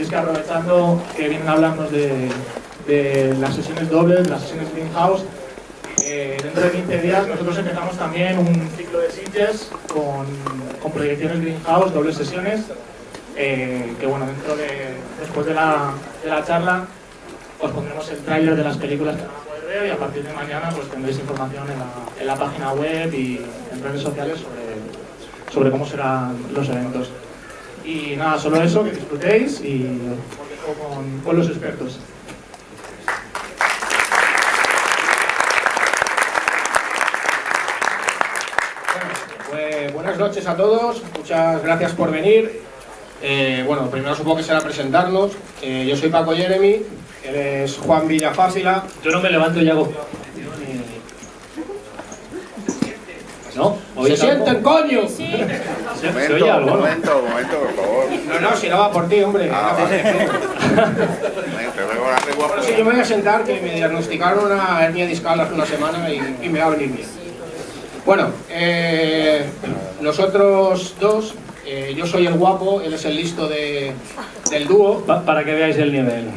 Y es que aprovechando que vienen a hablarnos de las sesiones dobles, las sesiones Greenhouse, dentro de 15 días nosotros empezamos también un ciclo de Sitges con proyecciones Greenhouse, dobles sesiones, que bueno, después de la charla os pondremos el tráiler de las películas que van a poder ver y a partir de mañana pues tendréis información en la página web y en redes sociales sobre cómo serán los eventos. Y nada, solo eso, que disfrutéis y os dejo con los expertos. Pues buenas noches a todos, muchas gracias por venir. Bueno, primero supongo que será presentarnos. Yo soy Paco Jeremy, él es Juan Villafásila. Yo no me levanto y hago... ¿No? ¡Se sienten, coño! Sí. ¿Se oye algo? Momento, por favor. No, si no va por ti, hombre. Bueno, sí, yo me voy a sentar, que me diagnosticaron una hernia discal hace una semana y me va a venir bien. Bueno, nosotros dos, yo soy el guapo, él es el listo del dúo. Para que veáis el nivel.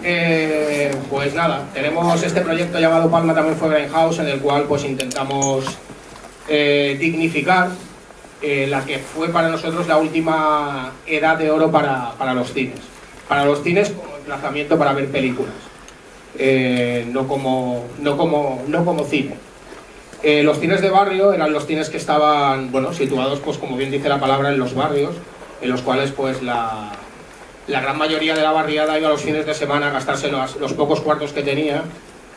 Pues nada, tenemos este proyecto llamado Palma también fue Grindhouse, en el cual pues intentamos dignificar la que fue para nosotros la última edad de oro para los cines. Para los cines como emplazamiento para ver películas, no como cine. Los cines de barrio eran los cines que estaban, bueno, situados, pues como bien dice la palabra, en los barrios, en los cuales pues la gran mayoría de la barriada iba a los fines de semana a gastarse los pocos cuartos que tenía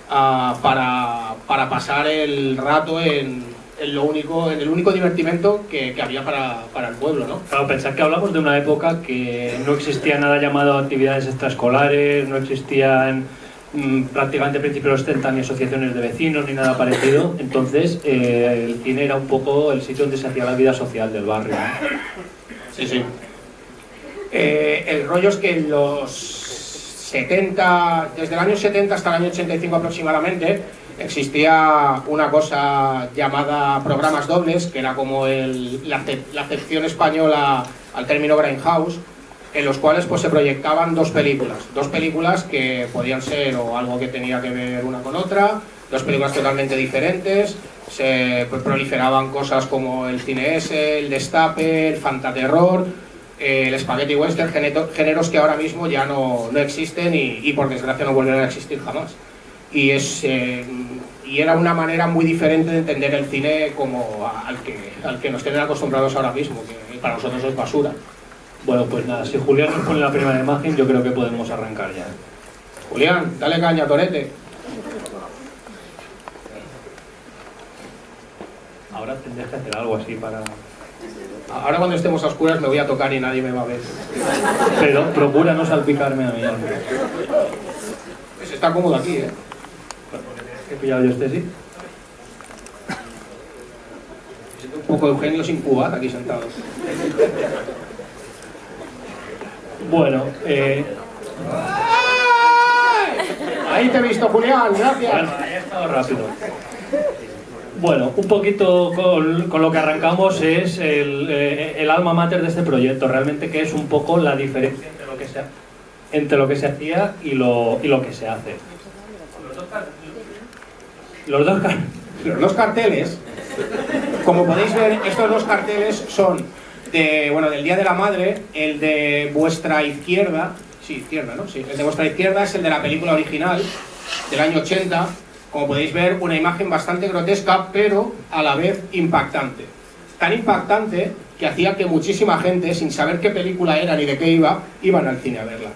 para pasar el rato en el único divertimento que había para el pueblo, ¿no? Claro, pensad que hablamos de una época que no existía nada llamado actividades extraescolares, no existían prácticamente a principios de los 70 ni asociaciones de vecinos ni nada parecido, entonces el cine era un poco el sitio donde se hacía la vida social del barrio, ¿no? Sí, sí. El rollo es que en los 70, desde el año 70 hasta el año 85 aproximadamente, existía una cosa llamada programas dobles, que era como la acepción española al término Grindhouse, en los cuales pues se proyectaban dos películas que podían ser o algo que tenía que ver una con otra, dos películas totalmente diferentes. Se proliferaban cosas como el cine S, el destape, el fantaterror, el spaghetti western, géneros que ahora mismo ya no existen y por desgracia no volverán a existir jamás. Y era una manera muy diferente de entender el cine como al que nos tienen acostumbrados ahora mismo, que para nosotros es basura. Bueno, pues nada, si Julián nos pone la primera imagen, yo creo que podemos arrancar ya. Julián, dale caña, torete. Ahora tendrás que hacer algo así para... Ahora cuando estemos a oscuras me voy a tocar y nadie me va a ver. Pero procura no salpicarme a mí, hombre. Pues está cómodo aquí, ¿eh? ¿He pillado yo este sí? Un poco Eugenio sin Cuba aquí sentado. Bueno, Ahí te he visto, Julián, gracias. bueno, ahí ha estado rápido. Bueno, un poquito con lo que arrancamos es el alma mater de este proyecto, realmente, que es un poco la diferencia entre lo que se hacía y lo que se hace. Los dos carteles, como podéis ver, estos dos carteles son del Día de la Madre. El de vuestra izquierda, sí, izquierda, ¿no? Sí, el de vuestra izquierda es el de la película original del año 80. Como podéis ver, una imagen bastante grotesca, pero a la vez impactante. Tan impactante que hacía que muchísima gente, sin saber qué película era ni de qué iban al cine a verla.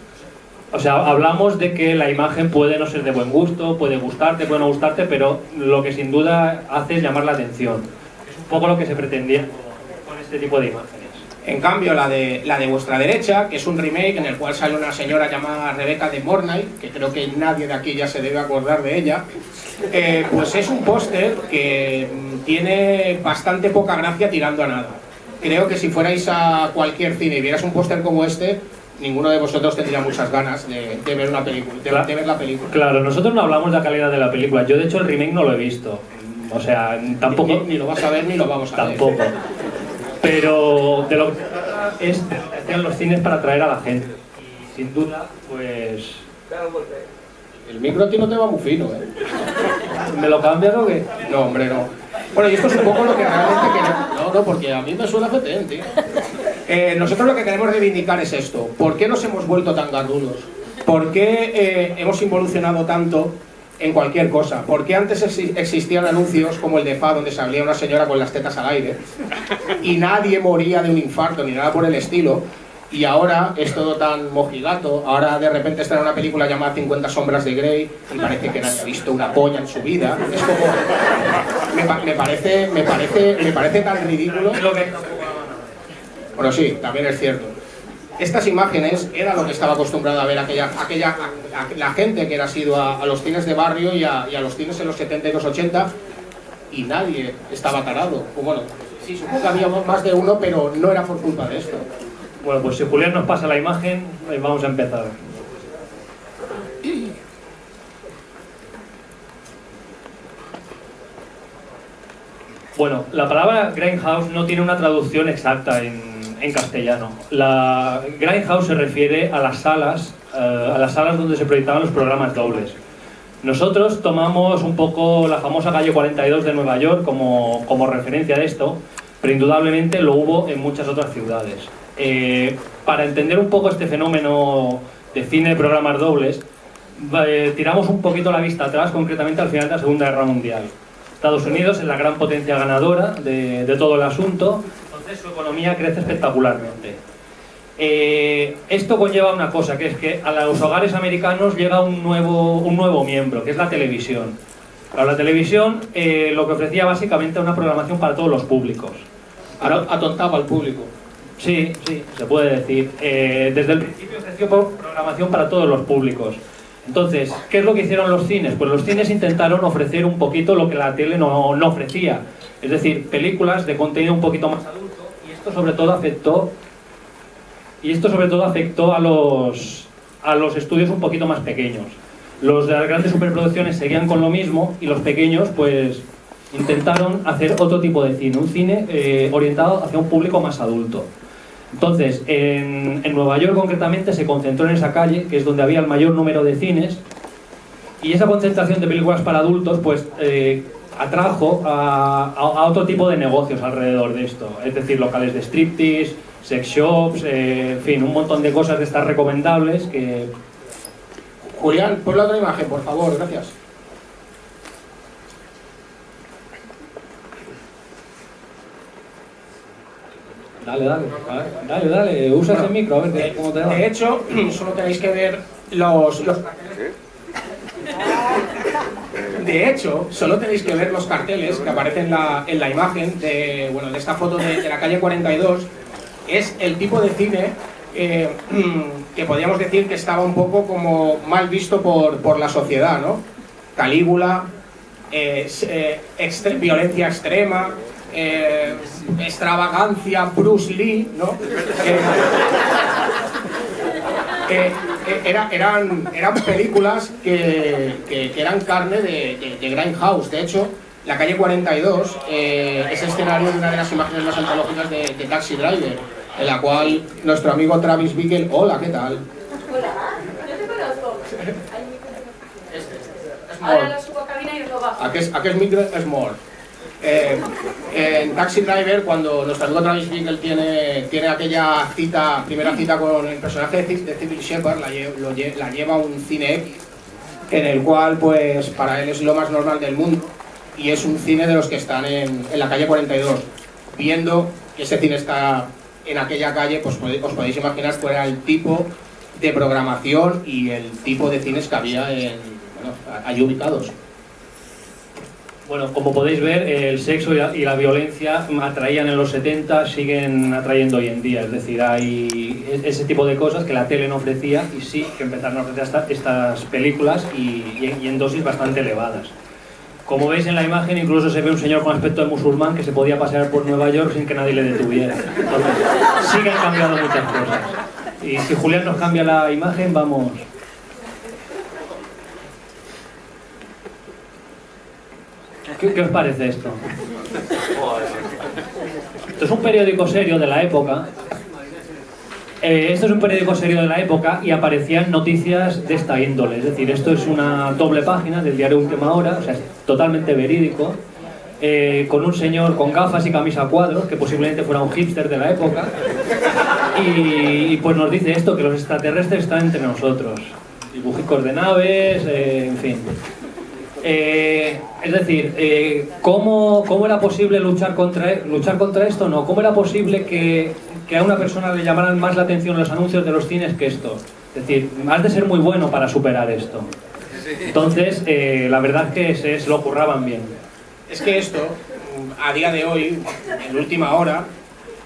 O sea, hablamos de que la imagen puede no ser de buen gusto, puede gustarte, puede no gustarte, pero lo que sin duda hace es llamar la atención. Es un poco lo que se pretendía con este tipo de imágenes. En cambio, la de vuestra derecha, que es un remake en el cual sale una señora llamada Rebecca de Mornay, que creo que nadie de aquí ya se debe acordar de ella, pues es un póster que tiene bastante poca gracia tirando a nada. Creo que si fuerais a cualquier cine y vieras un póster como este, ninguno de vosotros tendría muchas ganas de ver una película, de ver la película. Claro, nosotros no hablamos de la calidad de la película. Yo, de hecho, el remake no lo he visto. O sea, tampoco... Ni lo vas a ver ni lo vamos a ver. Tampoco. Pero de lo que se trata es de hacer los cines para atraer a la gente. Y sin duda, pues... El micro a ti no te va muy fino, ¿eh? ¿Me lo cambias o qué? No, hombre, no. Bueno, y esto es un poco lo que realmente queremos... No, porque a mí me suena fetén, tío. Nosotros lo que queremos reivindicar es esto. ¿Por qué nos hemos vuelto tan garrulos? ¿Por qué hemos involucionado tanto en cualquier cosa? ¿Por qué antes existían anuncios como el de FA, donde salía una señora con las tetas al aire y nadie moría de un infarto ni nada por el estilo? Y ahora es todo tan mojigato. Ahora de repente está en una película llamada 50 sombras de Grey y parece que nadie ha visto una polla en su vida. Es como... me parece tan ridículo. Bueno, sí, también es cierto. Estas imágenes era lo que estaba acostumbrada a ver la gente que era asidua a los cines de barrio y a los cines en los 70 y los 80, y nadie estaba tarado. O bueno, sí, supongo que había más de uno, pero no era por culpa de esto. Bueno, pues si Julián nos pasa la imagen, vamos a empezar. Bueno, la palabra grindhouse no tiene una traducción exacta en castellano. La grindhouse se refiere a las salas donde se proyectaban los programas dobles. Nosotros tomamos un poco la famosa calle 42 de Nueva York como referencia de esto, pero indudablemente lo hubo en muchas otras ciudades. Para entender un poco este fenómeno de cine de programas dobles, tiramos un poquito la vista atrás, concretamente al final de la Segunda Guerra Mundial. Estados Unidos es la gran potencia ganadora de todo el asunto, entonces su economía crece espectacularmente. Esto conlleva una cosa, que es que a los hogares americanos llega un nuevo miembro, que es la televisión. Pero la televisión lo que ofrecía básicamente una programación para todos los públicos. Atontaba al público. Sí, se puede decir. Desde el principio ofreció programación para todos los públicos. Entonces, ¿qué es lo que hicieron los cines? Pues los cines intentaron ofrecer un poquito lo que la tele no ofrecía. Es decir, películas de contenido un poquito más adulto, y esto sobre todo afectó a los estudios un poquito más pequeños. Los de las grandes superproducciones seguían con lo mismo, y los pequeños pues intentaron hacer otro tipo de cine, un cine orientado hacia un público más adulto. Entonces, en Nueva York concretamente se concentró en esa calle, que es donde había el mayor número de cines, y esa concentración de películas para adultos pues atrajo a otro tipo de negocios alrededor de esto, es decir, locales de striptease, sex shops, en fin, un montón de cosas de estas recomendables que... Julián, pon la otra imagen, por favor, gracias. Dale, usa ese micro, a ver cómo te va. De hecho, solo tenéis que ver los carteles. De hecho, solo tenéis que ver los carteles que aparecen en la imagen de esta foto de la calle 42. Es el tipo de cine que podríamos decir que estaba un poco como mal visto por la sociedad, ¿no? Calígula, violencia extrema, extravagancia, Bruce Lee, ¿no? Eran películas que eran carne de grindhouse. De hecho, la calle 42 es escenario de una de las imágenes más antológicas de Taxi Driver, en la cual nuestro amigo Travis Bickle... Hola, ¿qué tal? Hola, yo te conozco. Ahora lo subo a cabina y os lo bajo. ¿A qué es micro? Es more. En Taxi Driver, cuando nuestro amigo Travis Bickle tiene aquella primera cita con el personaje de Cybill Shepherd, la lleva a un cine X, en el cual pues para él es lo más normal del mundo, y es un cine de los que están en la calle 42. Viendo que ese cine está en aquella calle, pues os podéis imaginar cuál era el tipo de programación y el tipo de cines que había allí ubicados. Bueno, como podéis ver, el sexo y la violencia atraían en los 70, siguen atrayendo hoy en día. Es decir, hay ese tipo de cosas que la tele no ofrecía, y sí que empezaron a ofrecer estas películas y en dosis bastante elevadas. Como veis en la imagen, incluso se ve un señor con aspecto de musulmán que se podía pasear por Nueva York sin que nadie le detuviera. Entonces, sí que han cambiado muchas cosas. Y si Julián nos cambia la imagen, vamos... ¿Qué os parece esto? Esto es un periódico serio de la época. Esto es un periódico serio de la época y aparecían noticias de esta índole. Es decir, esto es una doble página del diario Última Hora, o sea, es totalmente verídico, con un señor con gafas y camisa a cuadros, que posiblemente fuera un hipster de la época, y pues nos dice esto, que los extraterrestres están entre nosotros. Dibujicos de naves, en fin. Es decir, ¿cómo era posible luchar contra esto? No, ¿cómo era posible que a una persona le llamaran más la atención los anuncios de los cines que esto? Es decir, has de ser muy bueno para superar esto. Entonces, la verdad es que se lo curraban bien. Es que esto, a día de hoy, en Última Hora,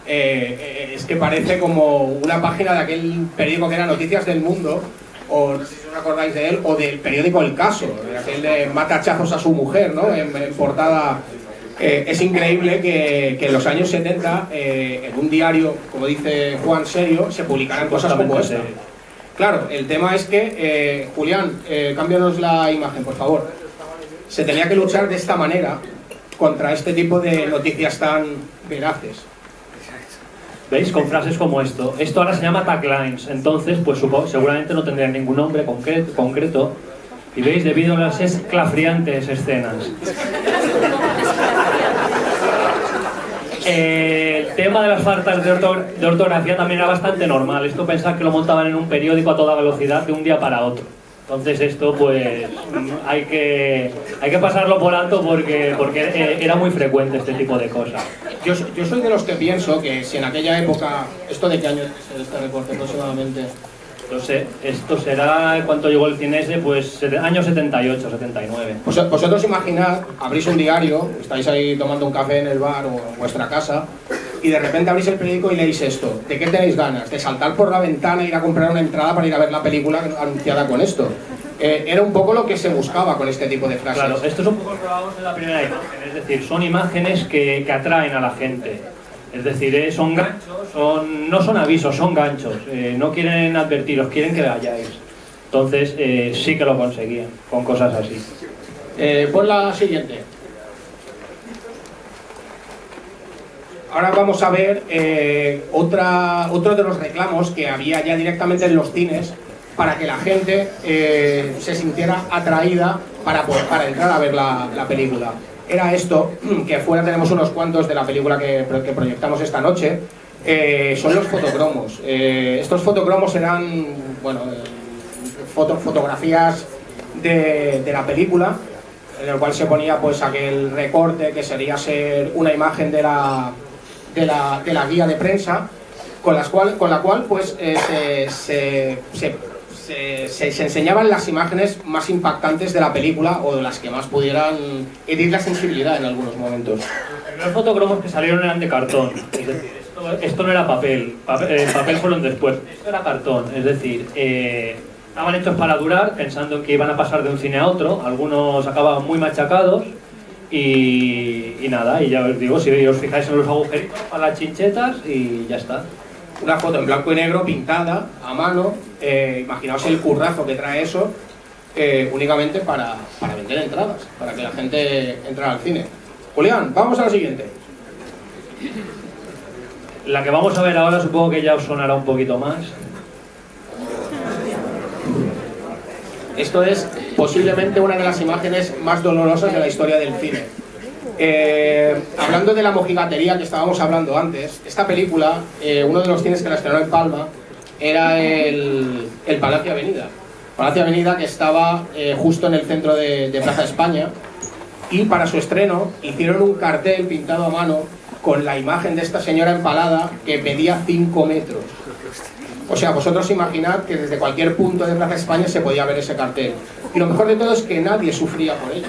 es que parece como una página de aquel periódico que era Noticias del Mundo, o no sé si os acordáis de él, o del periódico El Caso, aquel de mata hachazos a su mujer, ¿no? En portada. Es increíble que en los años 70, en un diario, como dice Juan, serio, se publicaran cosas como esta. Claro, el tema es que, Julián, cámbianos la imagen, por favor. Se tenía que luchar de esta manera contra este tipo de noticias tan veraces. ¿Veis? Con frases como esto. Esto ahora se llama taglines, entonces pues seguramente no tendrían ningún nombre concreto. Y veis, debido a las escalofriantes escenas. El tema de las faltas de ortografía también era bastante normal. Esto pensar que lo montaban en un periódico a toda velocidad de un día para otro. Entonces esto pues hay que pasarlo por alto porque era muy frecuente este tipo de cosas. Yo soy de los que pienso que si en aquella época, ¿esto de qué año es este reporte aproximadamente? No sé, esto será, ¿cuánto llegó el Cinese? Pues año 78, 79. Pues vosotros imaginad, abrís un diario, estáis ahí tomando un café en el bar o en vuestra casa, y de repente abrís el periódico y leéis esto. ¿De qué tenéis ganas? ¿De saltar por la ventana e ir a comprar una entrada para ir a ver la película anunciada con esto? Era un poco lo que se buscaba con este tipo de frases. Claro, esto es un poco lo que hablábamos de la primera imagen, es decir, son imágenes que atraen a la gente. Es decir, son ganchos, no son avisos, son ganchos. No quieren advertiros, quieren que vayáis. Entonces, sí que lo conseguían, con cosas así. Pon la siguiente. Ahora vamos a ver otro de los reclamos que había ya directamente en los cines para que la gente se sintiera atraída para entrar a ver la película. Era esto, que fuera tenemos unos cuantos de la película que proyectamos esta noche, son los fotocromos. Estos fotocromos eran, bueno, fotografías de la película, en el cual se ponía pues aquel recorte que sería ser una imagen de la guía de prensa, con la cual pues se enseñaban las imágenes más impactantes de la película o de las que más pudieran herir la sensibilidad en algunos momentos. Los fotocromos que salieron eran de cartón, es decir, esto no era papel, el papel fueron después, esto era cartón, es decir, estaban hechos para durar, pensando en que iban a pasar de un cine a otro, algunos acababan muy machacados y nada, y ya os digo, si os fijáis en los agujeritos para las chinchetas y ya está. Una foto en blanco y negro pintada a mano, imaginaos el currazo que trae eso, únicamente para vender entradas, para que la gente entrara al cine. Julián, vamos a la siguiente. La que vamos a ver ahora supongo que ya os sonará un poquito más. Esto es posiblemente una de las imágenes más dolorosas de la historia del cine. Hablando de la mojigatería que estábamos hablando antes, esta película, uno de los cines que la estrenó en Palma era el Palacio Avenida. Palacio Avenida, que estaba justo en el centro de Plaza España, y para su estreno hicieron un cartel pintado a mano con la imagen de esta señora empalada que medía 5 metros. O sea, vosotros imaginad que desde cualquier punto de Plaza España se podía ver ese cartel. Y lo mejor de todo es que nadie sufría por ello.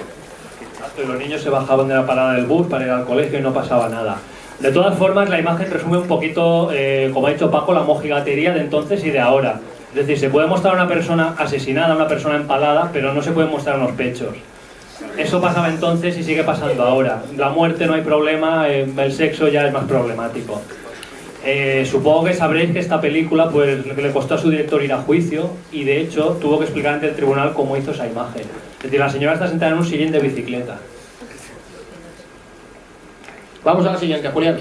Y los niños se bajaban de la parada del bus para ir al colegio y no pasaba nada. De todas formas, la imagen resume un poquito, como ha dicho Paco, la mojigatería de entonces y de ahora. Es decir, se puede mostrar a una persona asesinada, a una persona empalada, pero no se pueden mostrar unos pechos. Eso pasaba entonces y sigue pasando ahora. La muerte no hay problema, el sexo ya es más problemático. Supongo que sabréis que esta película pues le costó a su director ir a juicio y de hecho tuvo que explicar ante el tribunal cómo hizo esa imagen. Es decir, la señora está sentada en un sillín de bicicleta. Vamos a la siguiente, Julián.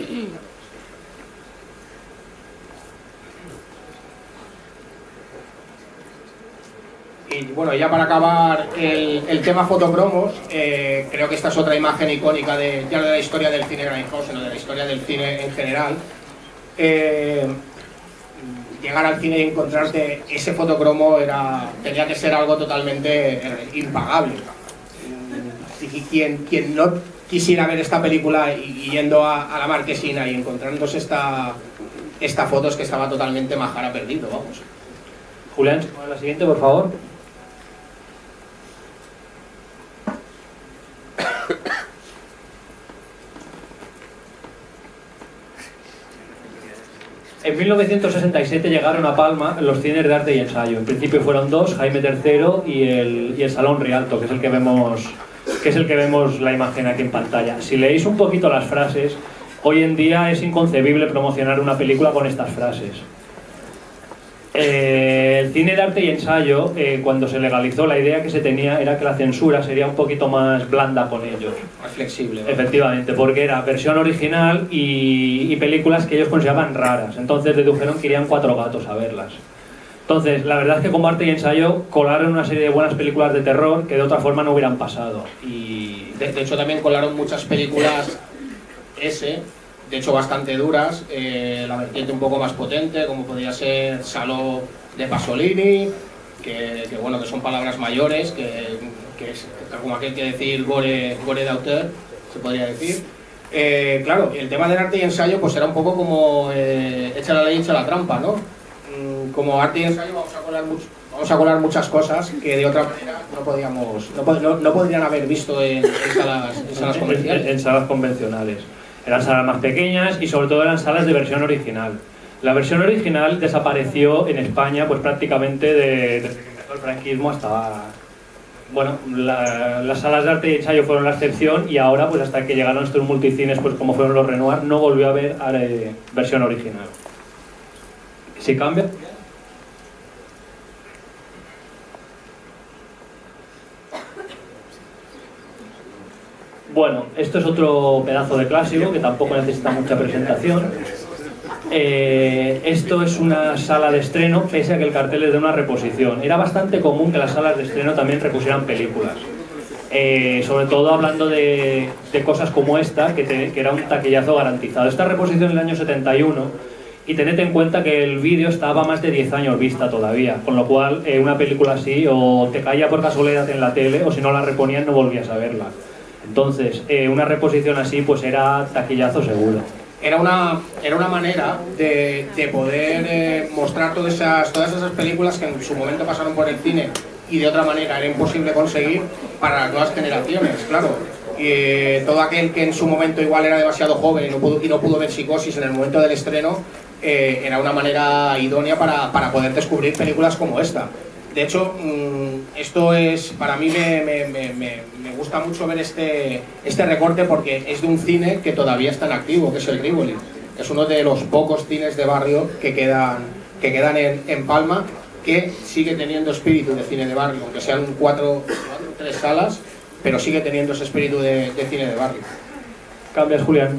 Y bueno, ya para acabar el tema fotocromos, creo que esta es otra imagen icónica ya no de la historia del cine Grindhouse, sino de la historia del cine en general. Llegar al cine y encontrarte ese fotocromo tenía que ser algo totalmente impagable. Y quien no quisiera ver esta película y yendo a la Marquesina y encontrándose esta foto, es que estaba totalmente majara perdido, vamos. Julián, la siguiente, por favor. En 1967 llegaron a Palma los cines de arte y ensayo. En principio fueron dos, Jaime III y el Salón Rialto, que es el que vemos la imagen aquí en pantalla. Si leéis un poquito las frases, hoy en día es inconcebible promocionar una película con estas frases. El cine de arte y ensayo, cuando se legalizó, la idea que se tenía era que la censura sería un poquito más blanda con ellos. Más flexible, ¿no? Efectivamente, porque era versión original y películas que ellos consideraban raras. Entonces dedujeron que irían 4 gatos a verlas. Entonces, la verdad es que como arte y ensayo colaron una serie de buenas películas de terror que de otra forma no hubieran pasado. Y de hecho también colaron muchas películas de hecho bastante duras, la vertiente un poco más potente, como podría ser Salò de Pasolini, que bueno, que son palabras mayores, que es como aquel que decir gore d'auteur, se podría decir. Claro, el tema del arte y ensayo pues era un poco como echa la ley, echa la trampa, ¿no? Como arte y ensayo vamos a colar muchas cosas que de otra manera no podrían haber visto en salas comerciales. En salas convencionales. Eran salas más pequeñas y sobre todo eran salas de versión original. La versión original desapareció en España pues prácticamente desde que empezó el franquismo hasta... Bueno, las salas de arte y ensayo fueron la excepción y ahora pues hasta que llegaron estos multicines pues como fueron los Renoir no volvió a haber versión original. ¿Sí cambia? Bueno, esto es otro pedazo de clásico que tampoco necesita mucha presentación. Esto es una sala de estreno, pese a que el cartel es de una reposición. Era bastante común que las salas de estreno también repusieran películas. Sobre todo hablando de cosas como esta, que era un taquillazo garantizado. Esta reposición del año 71, y tened en cuenta que el vídeo estaba más de 10 años vista todavía, con lo cual una película así o te caía por casualidad en la tele, o si no la reponían no volvías a verla. Entonces, una reposición así pues era taquillazo seguro. Era una manera de poder mostrar todas esas películas que en su momento pasaron por el cine y de otra manera era imposible conseguir para las nuevas generaciones, claro. Todo aquel que en su momento igual era demasiado joven y no pudo ver Psicosis en el momento del estreno, era una manera idónea para poder descubrir películas como esta. De hecho, esto es, para mí me gusta mucho ver este recorte porque es de un cine que todavía está en activo, que es el Rivoli. Es uno de los pocos cines de barrio que quedan en Palma, que sigue teniendo espíritu de cine de barrio, aunque sean 3 salas, pero sigue teniendo ese espíritu de cine de barrio. ¿Cambias, Julián?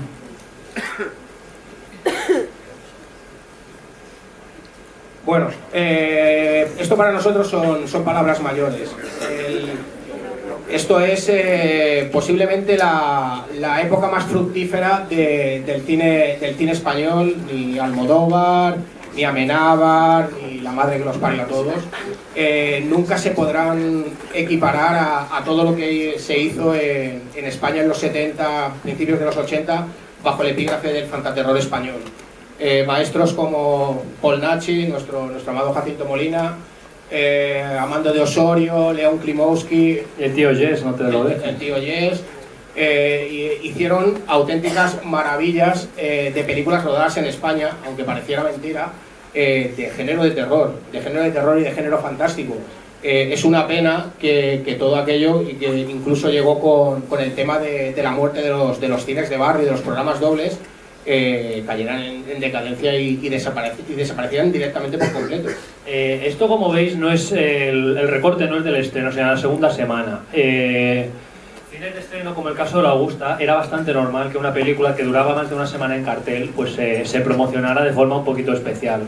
Bueno, esto para nosotros son palabras mayores. Esto es posiblemente la época más fructífera del cine español. Ni Almodóvar, ni Amenábar, ni la madre que los parió a todos. Nunca se podrán equiparar a todo lo que se hizo en España en los 70, principios de los 80, bajo el epígrafe del fantaterror español. Maestros como Paul Nachi, nuestro amado Jacinto Molina, Amando de Osorio, León Klimowski, el tío Yes, no te lo dejes. El tío Yes, hicieron auténticas maravillas de películas rodadas en España, aunque pareciera mentira, de género de terror y de género fantástico. Es una pena que todo aquello, y que incluso llegó con el tema de la muerte de los cines de barrio y de los programas dobles, cayeran en decadencia y desaparecieran directamente por completo. Esto, como veis, no es el recorte no es del estreno, o sea, la segunda semana. Cines de estreno, como el caso de la Augusta, era bastante normal que una película que duraba más de una semana en cartel pues se promocionara de forma un poquito especial.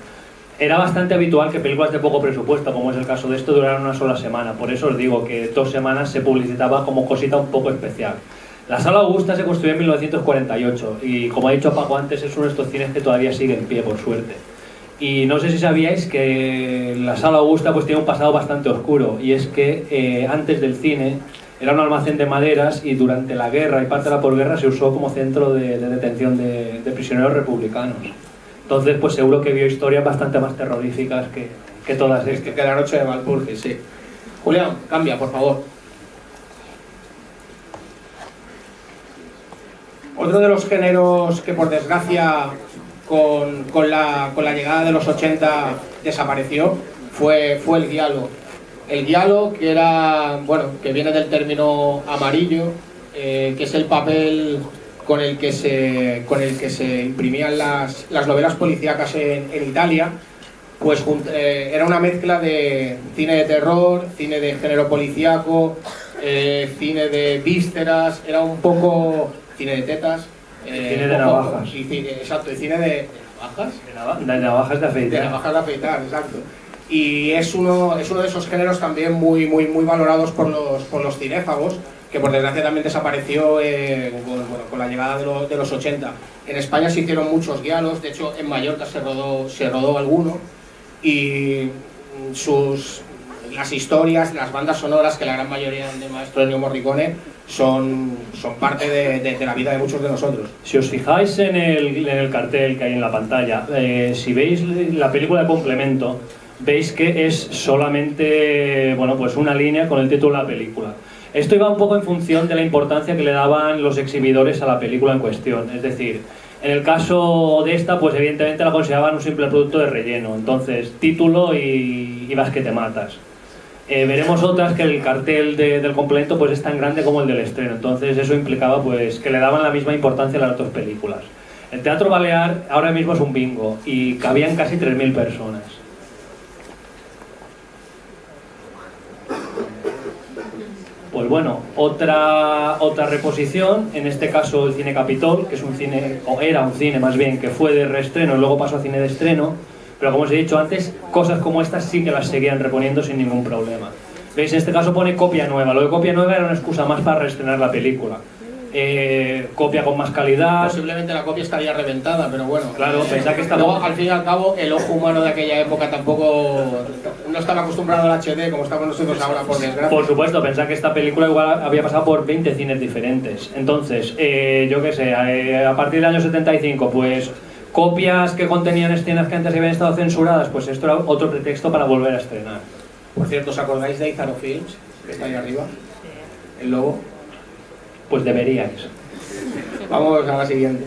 era bastante habitual que películas de poco presupuesto, como es el caso de esto, duraran una sola semana. Por eso os digo que 2 semanas se publicitaba como cosita un poco especial. La Sala Augusta se construyó en 1948 y, como ha dicho Paco antes, es uno de estos cines que todavía sigue en pie, por suerte. Y no sé si sabíais que la Sala Augusta pues tiene un pasado bastante oscuro, y es que antes del cine era un almacén de maderas y durante la guerra y parte de la posguerra se usó como centro de detención de prisioneros republicanos. Entonces pues seguro que vio historias bastante más terroríficas que todas estas. Que la noche de Valpurgis, sí. Julián, cambia, por favor. Otro de los géneros que por desgracia con la llegada de los 80 desapareció fue el giallo. El giallo, que era, bueno, que viene del término amarillo, que es el papel con el que se imprimían las novelas policíacas en Italia, pues era una mezcla de cine de terror, cine de género policíaco, cine de vísceras, era un poco cine de tetas, cine de navajas. Exacto, y cine de navajas. De navajas de afeitar. De navajas de afeitar, exacto. Y es uno de esos géneros también muy valorados por los cinéfagos, que por desgracia también desapareció con la llegada de los 80. En España se hicieron muchos giallos, de hecho en Mallorca se rodó alguno, y las historias, las bandas sonoras, que la gran mayoría de maestro Ennio Morricone, son parte de la vida de muchos de nosotros. Si os fijáis en el cartel que hay en la pantalla, si veis la película de complemento, veis que es solamente, bueno, pues una línea con el título de la película. Esto iba un poco en función de la importancia que le daban los exhibidores a la película en cuestión. Es decir, en el caso de esta, pues evidentemente la consideraban un simple producto de relleno. Entonces, título y vas que te matas. Veremos otras que el cartel del complemento pues es tan grande como el del estreno. Entonces eso implicaba pues que le daban la misma importancia a las dos películas. El Teatro Balear ahora mismo es un bingo y cabían casi 3.000 personas. Pues bueno, otra reposición, en este caso el Cine Capitol, que es un cine, o era un cine más bien, que fue de reestreno y luego pasó a cine de estreno, pero como os he dicho antes, cosas como estas sí que las seguían reponiendo sin ningún problema. ¿Veis? En este caso pone copia nueva. Lo de copia nueva era una excusa más para reestrenar la película. Copia con más calidad. Posiblemente la copia estaría reventada, pero bueno. Claro, pensad que luego, al fin y al cabo, el ojo humano de aquella época tampoco no estaba acostumbrado al HD como estamos nosotros ahora, por desgracia. Por supuesto, pensad que esta película igual había pasado por 20 cines diferentes. Entonces, yo qué sé, a partir del año 75, pues copias que contenían escenas que antes habían estado censuradas, pues esto era otro pretexto para volver a estrenar. Por cierto, ¿os acordáis de Izaro Films, que está ahí arriba? El logo. Pues deberíais. Vamos a la siguiente.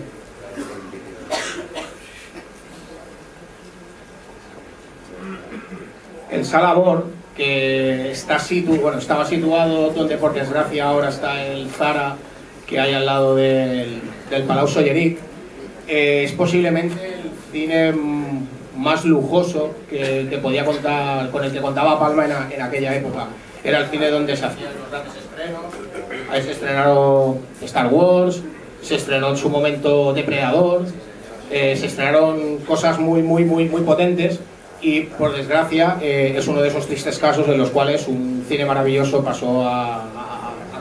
El Salabor, que estaba situado donde por desgracia ahora está el Zara, que hay al lado del Palau Solleric, es posiblemente el cine más lujoso que podía contar, con el que contaba Palma en aquella época. Era el cine donde se hacían los grandes estrenos. Ahí se estrenaron Star Wars, se estrenó en su momento Depredador, se estrenaron cosas muy potentes, y por desgracia es uno de esos tristes casos en los cuales un cine maravilloso pasó a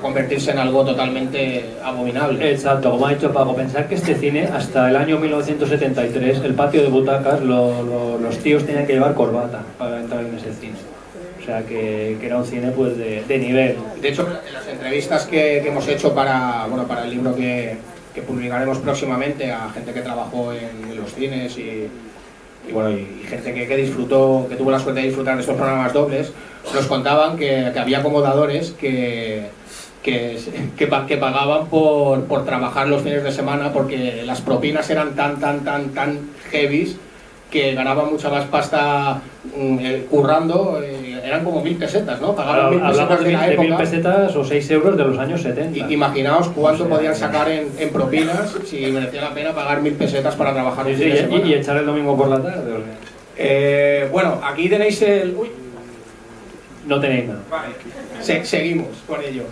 convertirse en algo totalmente abominable. Exacto, como ha dicho Paco, pensar que este cine, hasta el año 1973, el patio de butacas, los tíos tenían que llevar corbata para entrar en ese cine. O sea que era un cine pues de nivel. De hecho, en las entrevistas que hemos hecho para el libro que publicaremos próximamente a gente que trabajó en los cines y gente que disfrutó, que tuvo la suerte de disfrutar de estos programas dobles, nos contaban que había acomodadores que pagaban por trabajar los fines de semana, porque las propinas eran tan heavies que ganaban mucha más pasta currando. Eran como 1.000 pesetas, ¿no? Pagaban 1.000 pesetas de la época. 1.000 pesetas o 6 euros de los años 70. Imaginaos cuánto podían sacar en propinas si merecía la pena pagar 1.000 pesetas para trabajar un fin de semana. Y echar el domingo por la tarde. Bueno, aquí tenéis el... Uy. No tenéis nada. Vale, seguimos con ello.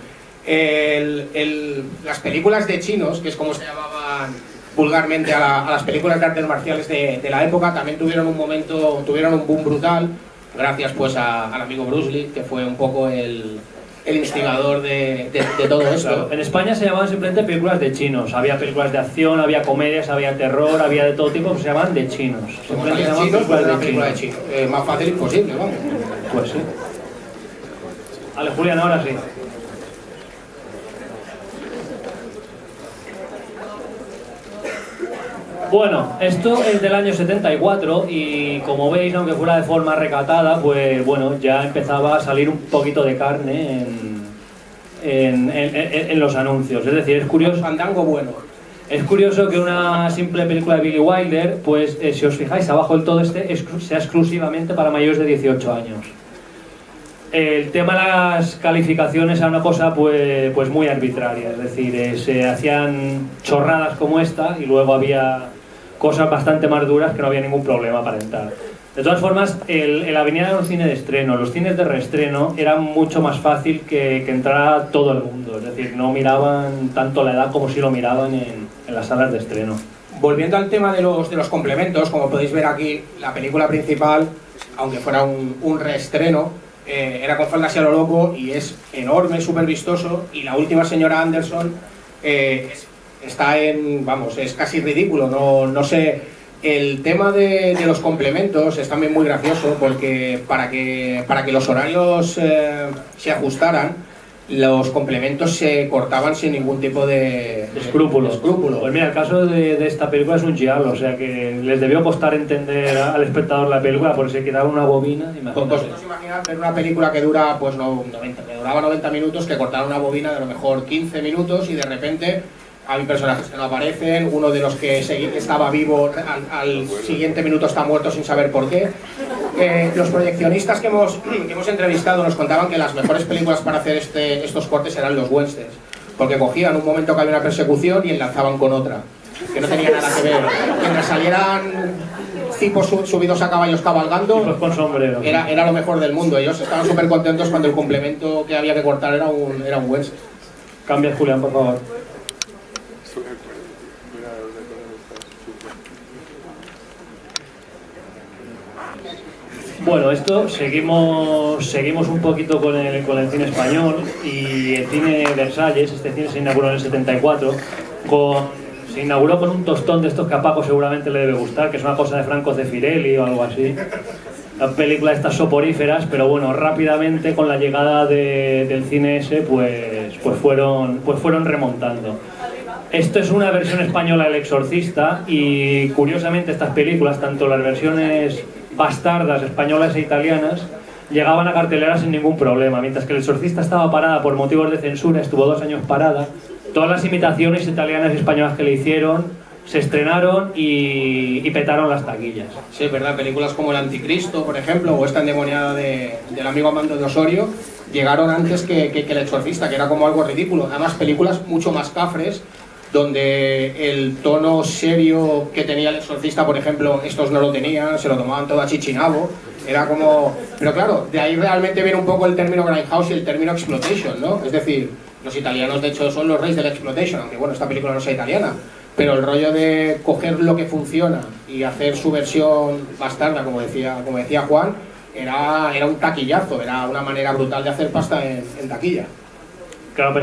Las películas de chinos, que es como se llamaban vulgarmente a las películas de artes marciales de la época. También tuvieron un boom brutal, gracias pues al amigo Bruce Lee, que fue un poco el instigador de todo esto. Claro, en España se llamaban simplemente películas de chinos. Había películas de acción, había comedias, había terror, había de todo tipo, que se llamaban de chinos. Simplemente se llamaban películas de chinos. Más fácil imposible, vamos. Pues sí. Vale, Julián, ahora sí. Bueno, esto es del año 74 y como veis, aunque fuera de forma recatada, pues bueno, ya empezaba a salir un poquito de carne en los anuncios. Es decir, es curioso... Fandango bueno. Es curioso que una simple película de Billy Wilder, pues si os fijáis, abajo del todo sea exclusivamente para mayores de 18 años. El tema de las calificaciones era una cosa pues muy arbitraria, es decir, se hacían chorradas como esta y luego había cosas bastante más duras que no había ningún problema para entrar. De todas formas, la avenida era un cine de estreno, los cines de reestreno era mucho más fácil que entrara todo el mundo, es decir, no miraban tanto la edad como si lo miraban en las salas de estreno. Volviendo al tema de los complementos, como podéis ver aquí, la película principal, aunque fuera un reestreno, era con faldas y a lo loco y es enorme, súper vistoso, y la última señora Anderson está vamos, es casi ridículo, no sé. El tema de los complementos es también muy gracioso porque para que los horarios se ajustaran, los complementos se cortaban sin ningún tipo de escrúpulo. Pues mira, el caso de esta película es un giallo, o sea que les debió costar entender al espectador la película porque se quitaba una bobina. Vosotros imaginad ver una película que dura pues que duraba 90 minutos, que cortaron una bobina de a lo mejor 15 minutos y de repente hay personajes que no aparecen, uno de los que estaba vivo al siguiente minuto está muerto sin saber por qué. Los proyeccionistas que hemos entrevistado nos contaban que las mejores películas para hacer estos cortes eran los westerns, porque cogían un momento que había una persecución y enlazaban con otra, que no tenía nada que ver. Mientras salieran tipos subidos a caballos cabalgando, con sombrero. Era lo mejor del mundo. Ellos estaban súper contentos cuando el complemento que había que cortar era un western. Cambia, Julián, por favor. Bueno, esto seguimos un poquito con el cine español y el cine Versalles. Este cine se inauguró en el 74 se inauguró con un tostón de estos que a Paco seguramente le debe gustar, que es una cosa de Franco Zeffirelli o algo así, la película de estas soporíferas, pero bueno, rápidamente con la llegada del cine ese pues fueron remontando. Esto es una versión española del Exorcista y curiosamente estas películas, tanto las versiones bastardas españolas e italianas, llegaban a cartelera sin ningún problema, mientras que El Exorcista estaba parada por motivos de censura, estuvo 2 años parada. Todas las imitaciones italianas y españolas que le hicieron se estrenaron y petaron las taquillas. Sí, es verdad, películas como El Anticristo, por ejemplo, o esta endemoniada del amigo Armando de Osorio, llegaron antes que El Exorcista, que era como algo ridículo. Además, películas mucho más cafres, donde el tono serio que tenía El Exorcista, por ejemplo, estos no lo tenían, se lo tomaban todo a chichinabo, era como... Pero claro, de ahí realmente viene un poco el término grindhouse y el término exploitation, ¿no? Es decir, los italianos de hecho son los reyes del exploitation, aunque bueno, esta película no sea italiana, pero el rollo de coger lo que funciona y hacer su versión bastarda, como decía Juan, era un taquillazo, era una manera brutal de hacer pasta en taquilla. Claro,